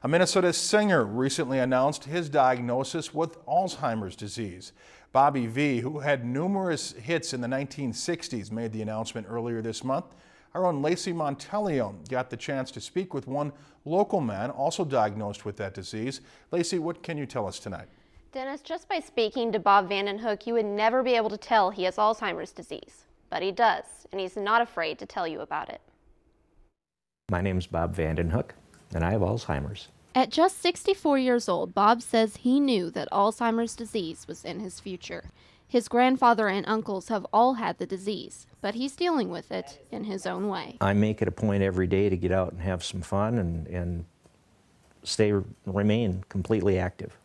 A Minnesota singer recently announced his diagnosis with Alzheimer's disease. Bobby V, who had numerous hits in the 1960s, made the announcement earlier this month. Our own Lacey Monteleone got the chance to speak with one local man also diagnosed with that disease. Lacey, what can you tell us tonight? Dennis, just by speaking to Bob Vandenhoek, you would never be able to tell he has Alzheimer's disease. But he does, and he's not afraid to tell you about it. My name's Bob Vandenhoek, and I have Alzheimer's. At just 64 years old, Bob says he knew that Alzheimer's disease was in his future. His grandfather and uncles have all had the disease, but he's dealing with it in his own way. I make it a point every day to get out and have some fun and remain completely active.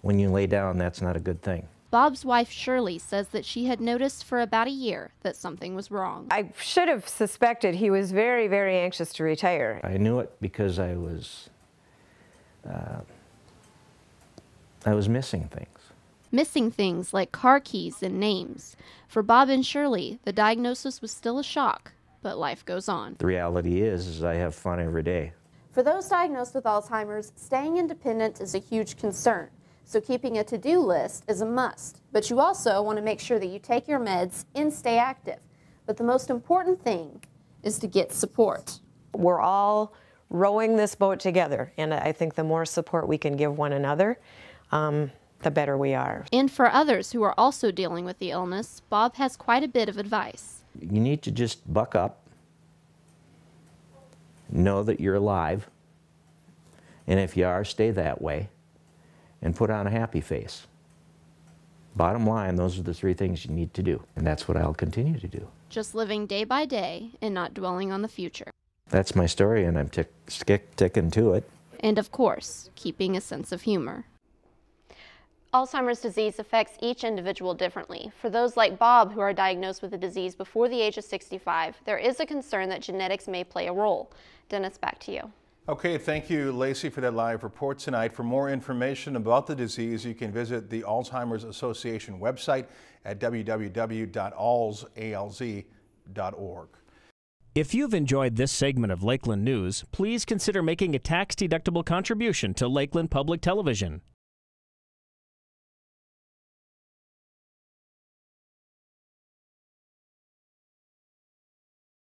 When you lay down, that's not a good thing. Bob's wife, Shirley, says that she had noticed for about a year that something was wrong. I should have suspected he was very, very anxious to retire. I knew it because I was missing things. Missing things like car keys and names. For Bob and Shirley, the diagnosis was still a shock, but life goes on. The reality is I have fun every day. For those diagnosed with Alzheimer's, staying independent is a huge concern. So keeping a to-do list is a must. But you also want to make sure that you take your meds and stay active. But the most important thing is to get support. We're all rowing this boat together, and I think the more support we can give one another, the better we are. And for others who are also dealing with the illness, Bob has quite a bit of advice. You need to just buck up, know that you're alive, and if you are, stay that way, and put on a happy face. Bottom line, those are the three things you need to do, and that's what I'll continue to do. Just living day by day and not dwelling on the future. That's my story, and I'm sticking to it. And of course, keeping a sense of humor. Alzheimer's disease affects each individual differently. For those like Bob who are diagnosed with the disease before the age of 65, there is a concern that genetics may play a role. Dennis, back to you. Okay, thank you, Lacey, for that live report tonight. For more information about the disease, you can visit the Alzheimer's Association website at www.alz.org. If you've enjoyed this segment of Lakeland News, please consider making a tax-deductible contribution to Lakeland Public Television.